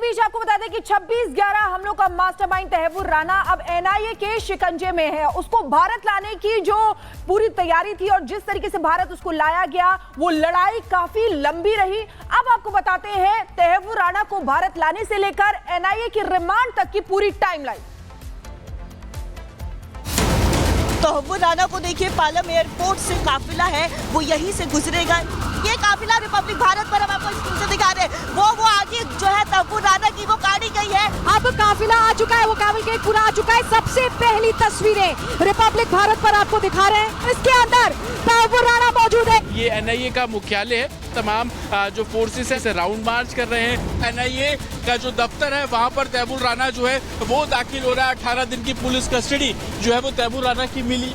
बीच आपको बता दें कि 26/11 हमलों का मास्टरमाइंड तहव्वुर राणा अब एनआईए के शिकंजे में है। उसको भारत लाने की जो पूरी तैयारी थी और जिस तरीके से भारत उसको लाया गया, वो लड़ाई काफी लंबी रही। अब आपको बताते हैं तहव्वुर राणा को भारत लाने से लेकर एनआईए की रिमांड तक की पूरी टाइमलाइन। तहव्वुर राणा को देखिए, पालम एयरपोर्ट से काफिला है वो यहीं से गुजरेगा। ये काफिला रिपब्लिक भारत पर हम आपको स्क्रीन से दिखा रहे हैं। वो आगे जो है तहव्वुर राणा की वो गाड़ी गई है। अब काफिला आ चुका है, वो कैवलकेड पूरा आ चुका है। सबसे पहली तस्वीरें रिपब्लिक भारत पर आपको दिखा रहे हैं। इसके अंदर तहव्वुर राणा मौजूद है। ये एनआईए का मुख्यालय है। तमाम जो फोर्सेस है राउंड मार्च कर रहे हैं। एनआईए का जो दफ्तर है वहां पर तहव्वुर राणा जो है वो दाखिल हो रहा है। 18 दिन की पुलिस कस्टडी जो है वो तहव्वुर राणा की मिली।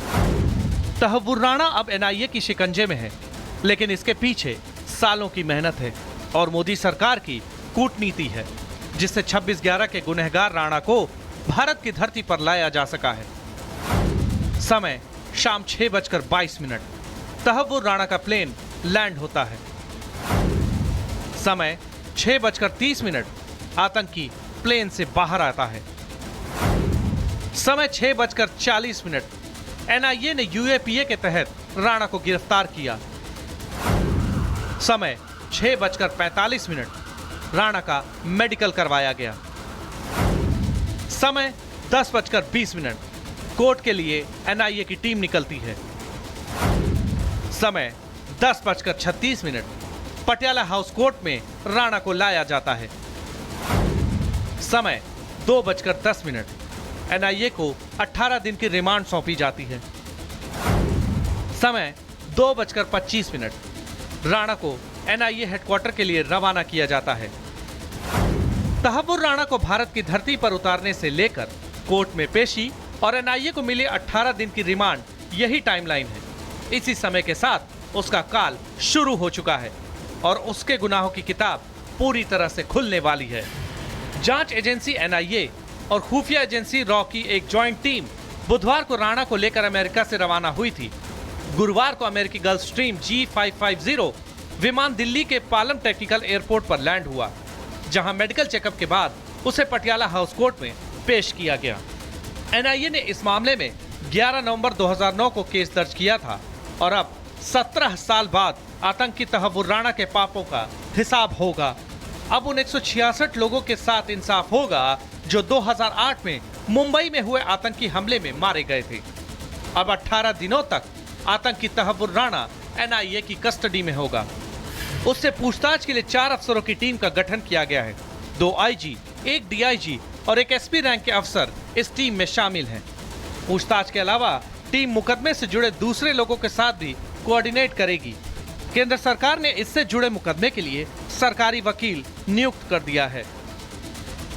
तहव्वुर राणा अब एनआईए की शिकंजे में है, लेकिन इसके पीछे सालों की मेहनत है और मोदी सरकार की कूटनीति है, जिससे 26/11 के गुनहगार राणा को भारत की धरती पर लाया जा सका है। समय शाम 6:22। तहव्वुर राणा का प्लेन लैंड होता है। समय 6:30। आतंकी प्लेन से बाहर आता है। समय 6:40। एनआईए ने यूएपीए के तहत राणा को गिरफ्तार किया। समय 6:45। राणा का मेडिकल करवाया गया। समय 10:20। कोर्ट के लिए एनआईए की टीम निकलती है। समय 10:36। पटियाला हाउस कोर्ट में राणा को लाया जाता है। समय 2:10। एनआईए को 18 दिन की रिमांड सौंपी जाती है। समय 2:25। राणा को एनआईए हेडक्वार्टर के लिए रवाना किया जाता है। तहव्वुर राणा को भारत की धरती पर उतारने से लेकर कोर्ट में पेशी और एनआईए को मिले 18 दिन की रिमांड, यही टाइमलाइन है। इसी समय के साथ उसका काल शुरू हो चुका है और उसके गुनाहों की किताब पूरी तरह से खुलने वाली है। जांच एजेंसी एनआईए और खुफिया एजेंसी रॉ की एक ज्वाइंट टीम बुधवार को राणा को लेकर अमेरिका से रवाना हुई थी। गुरुवार को अमेरिकी गल्फ स्ट्रीम G550 विमान दिल्ली के पालम टेक्निकल एयरपोर्ट पर लैंड हुआ, जहां मेडिकल चेकअप के बाद उसे पटियाला हाउस कोर्ट में पेश किया गया। एनआईए ने इस मामले में 11 नवंबर 2009 को केस दर्ज किया था और अब 17 साल बाद आतंकी तहव्वुर राणा के पापों का हिसाब होगा। अब उन 166 लोगों के साथ इंसाफ होगा जो 2008 में मुंबई में हुए आतंकी हमले में मारे गए थे। अब 18 दिनों तक आतंकी तहव्वुर राणा एनआईए की कस्टडी में होगा। उससे पूछताछ के लिए 4 अफसरों की टीम का गठन किया गया है। 2 आईजी, 1 डीआईजी और 1 एसपी रैंक के अफसर इस टीम में शामिल हैं। पूछताछ के अलावा टीम मुकदमे से जुड़े दूसरे लोगों के साथ भी कोऑर्डिनेट करेगी। केंद्र सरकार ने इससे जुड़े मुकदमे के लिए सरकारी वकील नियुक्त कर दिया है।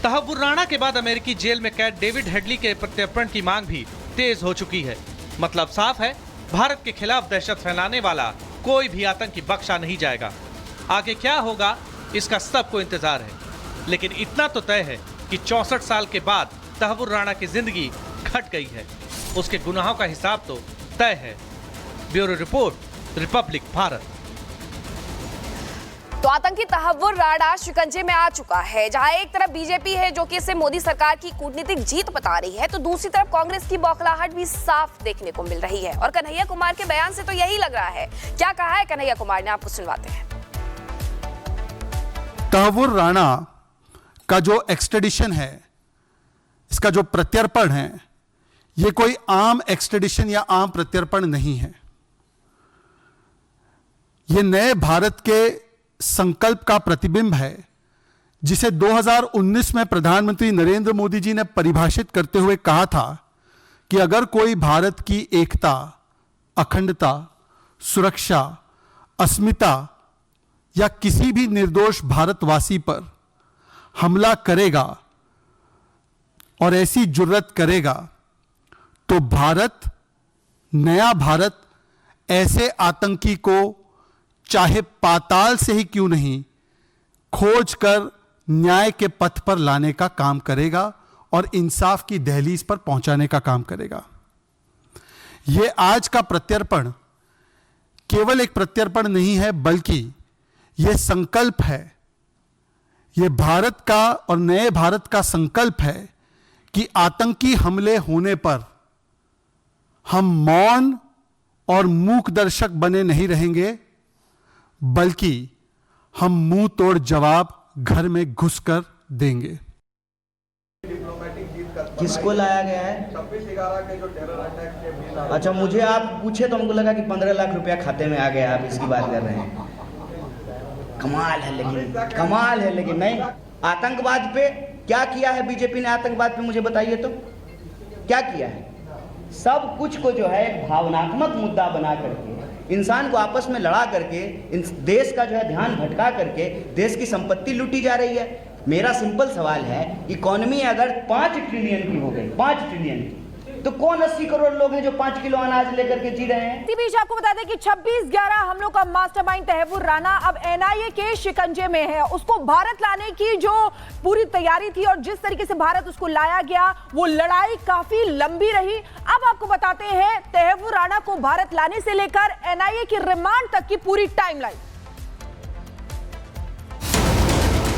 तहव्वुर राणा के बाद अमेरिकी जेल में कैद डेविड हेडली के प्रत्यर्पण की मांग भी तेज हो चुकी है। मतलब साफ है, भारत के खिलाफ दहशत फैलाने वाला कोई भी आतंकी बख्शा नहीं जाएगा। आगे क्या होगा इसका सबको इंतजार है, लेकिन इतना तो तय है कि 64 साल के बाद तहव्वुर राणा की जिंदगी घट गई है। उसके गुनाहों का हिसाब तो तय है। Bureau report, Republic Bharat. तो आतंकी तहव्वुर राणा शिकंजे में आ चुका है। जहां एक तरफ बीजेपी है जो कि इसे मोदी सरकार की कूटनीतिक जीत बता रही है, तो दूसरी तरफ कांग्रेस की बौखलाहट भी साफ देखने को मिल रही है। और कन्हैया कुमार के बयान से तो यही लग रहा है। क्या कहा है कन्हैया कुमार ने, आपको सुनवाते हैं। तहव्वुर राणा का जो एक्सट्रेडिशन है, इसका जो प्रत्यर्पण है, यह कोई आम एक्सट्रेडिशन या आम प्रत्यर्पण नहीं है। यह नए भारत के संकल्प का प्रतिबिंब है, जिसे 2019 में प्रधानमंत्री नरेंद्र मोदी जी ने परिभाषित करते हुए कहा था कि अगर कोई भारत की एकता, अखंडता, सुरक्षा, अस्मिता या किसी भी निर्दोष भारतवासी पर हमला करेगा और ऐसी जुर्रत करेगा, तो भारत, नया भारत, ऐसे आतंकी को चाहे पाताल से ही क्यों नहीं, खोज कर न्याय के पथ पर लाने का काम करेगा और इंसाफ की दहलीज पर पहुंचाने का काम करेगा। यह आज का प्रत्यर्पण केवल एक प्रत्यर्पण नहीं है, बल्कि यह संकल्प है, ये भारत का और नए भारत का संकल्प है कि आतंकी हमले होने पर हम मौन और मूक दर्शक बने नहीं रहेंगे, बल्कि हम मुंह तोड़ जवाब घर में घुसकर देंगे। किसको लाया गया है? 26/11 के जो टेरर अटैक के। अच्छा, मुझे आप पूछे तो हमको लगा कि 15 लाख रुपया खाते में आ गया, आप इसकी बात कर रहे हैं। कमाल है, लेकिन कमाल है, लेकिन नहीं। आतंकवाद पे क्या किया है बीजेपी ने? आतंकवाद पे मुझे बताइए तो क्या किया है? सब कुछ को जो है एक भावनात्मक मुद्दा बना करके, इंसान को आपस में लड़ा करके, देश का जो है ध्यान भटका करके देश की संपत्ति लूटी जा रही है। मेरा सिंपल सवाल है, इकोनॉमी अगर 5 ट्रिलियन की हो गई, 5 ट्रिलियन की, तो कौन 80 करोड़ लोग हैं जो 5 किलो अनाज लेकर के जी रहे हैं? इसी बीच आपको बता दें कि 26/11 हमलों का मास्टरमाइंड तहव्वुर राणा अब एनआईए के शिकंजे में है। उसको भारत लाने की जो पूरी तैयारी थी और जिस तरीके से भारत उसको लाया गया, वो लड़ाई काफी लंबी रही। अब आपको बताते हैं तहव्वुर राणा को भारत लाने से लेकर एनआईए की रिमांड तक की पूरी टाइमलाइन।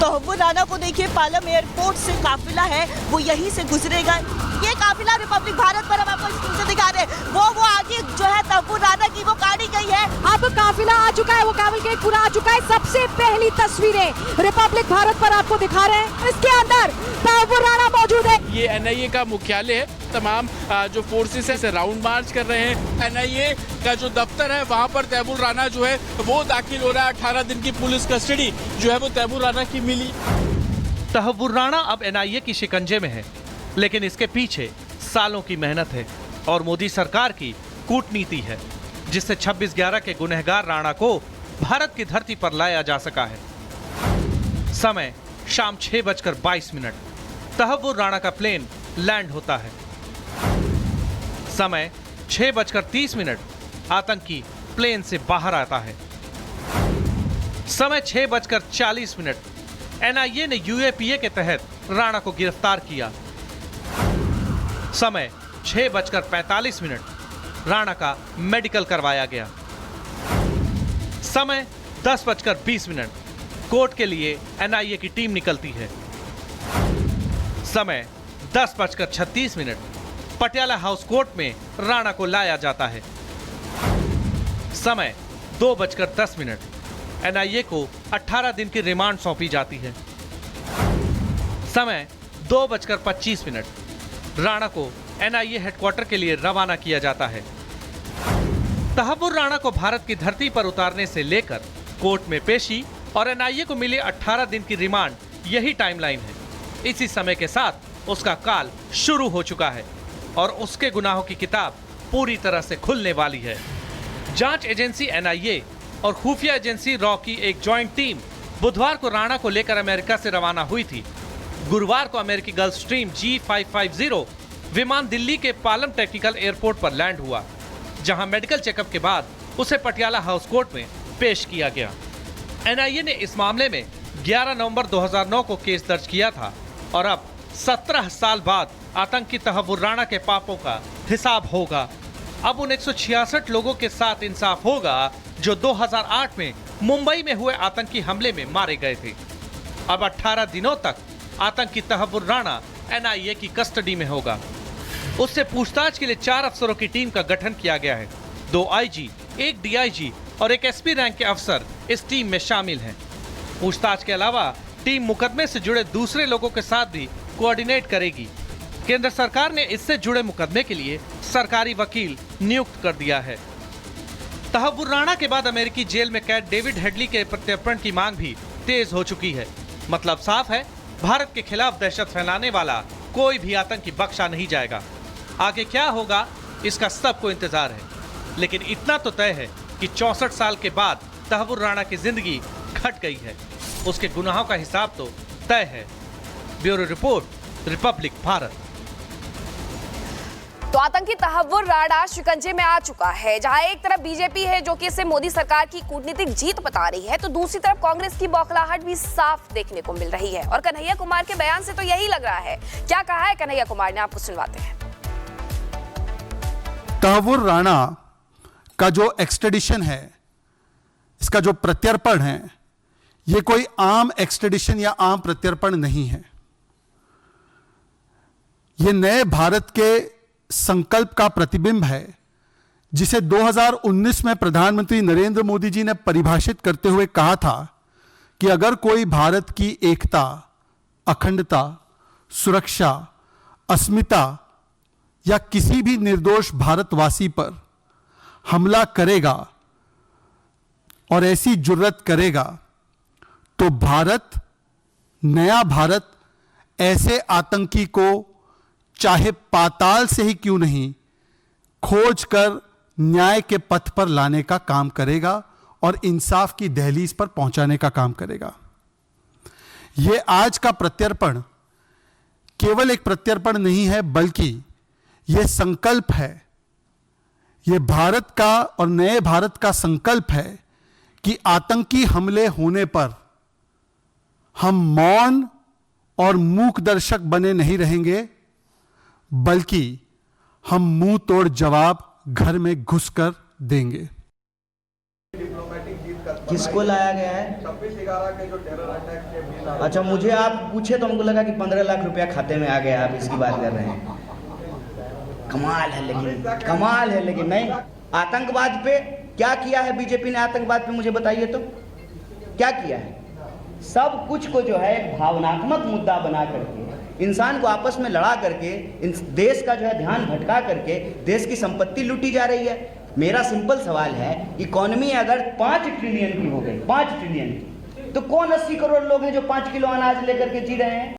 तहव्वुर राणा को देखिए, पालम एयरपोर्ट से काफिला है वो यहीं से गुजरेगा। ये काफिला रिपब्लिक भारत पर हम आपको स्क्रीन से दिखा रहे हैं। वो आगे जो है तहव्वुर राणा की वो गाड़ी गई है। अब काफिला आ चुका है, वो कावलगेट पूरा आ चुका है। सबसे पहली तस्वीरें रिपब्लिक भारत पर आपको दिखा रहे हैं। इसके अंदर तहव्वुर राणा मौजूद है। ये एनआईए का मुख्यालय है। तमाम जो फोर्सेस है राउंड मार्च कर रहे हैं। एनआईए का जो दफ्तर है वहां पर तहव्वुर राणा जो है वो दाखिल हो रहा है। 18 दिन की पुलिस कस्टडी जो है वो तहव्वुर राणा की मिली। तहव्वुर राणा अब एनआईए की शिकंजे में है, लेकिन इसके पीछे सालों की मेहनत है और मोदी सरकार की कूटनीति है, जिससे 26/11 के गुनहगार राणा को भारत की धरती पर लाया जा सका है। समय शाम 6:22। तहव्वुर राणा का प्लेन लैंड होता है। समय 6:30। आतंकी प्लेन से बाहर आता है। समय 6:40। एनआईए ने यूएपीए के तहत राणा को गिरफ्तार किया। समय 6:45। राणा का मेडिकल करवाया गया। समय 10:20। कोर्ट के लिए एनआईए की टीम निकलती है। समय 10:36। पटियाला हाउस कोर्ट में राणा को लाया जाता है। समय 2:10। एनआईए को 18 दिन की रिमांड सौंपी जाती है। समय 2:25। राणा को एनआईए हेडक्वार्टर के लिए रवाना किया जाता है। तहव्वुर राणा को भारत की धरती पर उतारने से लेकर कोर्ट में पेशी और एनआईए को मिले 18 दिन की रिमांड, यही टाइमलाइन है। इसी समय के साथ उसका काल शुरू हो चुका है और उसके गुनाहों की किताब पूरी तरह से खुलने वाली है। जांच एजेंसी एनआईए और खुफिया एजेंसी रॉ की एक ज्वाइंट टीम बुधवार को राणा को लेकर अमेरिका से रवाना हुई थी। गुरुवार को अमेरिकी गल्फ स्ट्रीम G550 विमान दिल्ली के पालम टेक्निकल एयरपोर्ट पर लैंड हुआ, जहां मेडिकल चेकअप के बाद उसे पटियाला हाउस कोर्ट में पेश किया गया। एनआईए ने इस मामले में 11 नवंबर 2009 को केस दर्ज किया था और अब 17 साल बाद आतंकी तहव्वुर राणा के पापों का हिसाब होगा। अब उन 166 लोगों के साथ इंसाफ होगा जो 2008 में मुंबई में हुए आतंकी हमले में मारे गए थे। अब 18 दिनों तक आतंकी तहव्वुर राणा एनआईए की कस्टडी में होगा। उससे पूछताछ के लिए 4 अफसरों की टीम का गठन किया गया है। 2 आईजी, 1 डीआईजी और 1 एसपी रैंक के अफसर इस टीम में शामिल हैं। पूछताछ के अलावा टीम मुकदमे से जुड़े दूसरे लोगों के साथ भी कोऑर्डिनेट करेगी। केंद्र सरकार ने इससे जुड़े मुकदमे के लिए सरकारी वकील नियुक्त कर दिया है। तहव्वुर राणा के बाद अमेरिकी जेल में कैद डेविड हेडली के प्रत्यर्पण की मांग भी तेज हो चुकी है। मतलब साफ है, भारत के खिलाफ दहशत फैलाने वाला कोई भी आतंकी बख्शा नहीं जाएगा। आगे क्या होगा इसका सबको इंतजार है, लेकिन इतना तो तय है कि 64 साल के बाद तहव्वुर राणा की जिंदगी घट गई है। उसके गुनाहों का हिसाब तो तय है। Bureau report, Republic Bharat. तो आतंकी तहव्वुर राणा शिकंजे में आ चुका है। जहां एक तरफ बीजेपी है जो कि इसे मोदी सरकार की कूटनीतिक जीत बता रही है, तो दूसरी तरफ कांग्रेस की बौखलाहट भी साफ देखने को मिल रही है। और कन्हैया कुमार के बयान से तो यही लग रहा है। क्या कहा है कन्हैया कुमार ने, आपको सुनवाते हैं। तहव्वुर राणा का जो एक्सट्रेडिशन है, इसका जो प्रत्यर्पण है, ये कोई आम एक्सट्रेडिशन या आम प्रत्यर्पण नहीं है। ये नए भारत के संकल्प का प्रतिबिंब है, जिसे 2019 में प्रधानमंत्री नरेंद्र मोदी जी ने परिभाषित करते हुए कहा था कि अगर कोई भारत की एकता, अखंडता, सुरक्षा, अस्मिता या किसी भी निर्दोष भारतवासी पर हमला करेगा और ऐसी जुर्रत करेगा, तो भारत, नया भारत, ऐसे आतंकी को चाहे पाताल से ही क्यों नहीं खोज कर न्याय के पथ पर लाने का काम करेगा और इंसाफ की दहलीज पर पहुंचाने का काम करेगा। यह आज का प्रत्यर्पण केवल एक प्रत्यर्पण नहीं है, बल्कि यह संकल्प है, यह भारत का और नए भारत का संकल्प है कि आतंकी हमले होने पर हम मौन और मूक दर्शक बने नहीं रहेंगे, बल्कि हम मुंह तोड़ जवाब घर में घुसकर देंगे। किसको लाया गया है? 26/11 के जो टेरर अटैक के दिन अच्छा, मुझे आप पूछे तो हमको लगा कि 15 लाख रुपया खाते में आ गया, आप इसकी बात कर रहे हैं। कमाल है लेकिन नहीं। आतंकवाद पे क्या किया है बीजेपी ने? आतंकवाद पे मुझे बताइए तो क्या किया है? सब कुछ को जो है एक भावनात्मक मुद्दा बना करके, इंसान को आपस में लड़ा करके, देश का जो है ध्यान भटका करके देश की संपत्ति लूटी जा रही है। मेरा सिंपल सवाल है, इकोनॉमी अगर 5 ट्रिलियन की हो गई, 5 ट्रिलियन की, तो कौन 80 करोड़ लोग हैं जो 5 किलो अनाज लेकर के जी रहे हैं?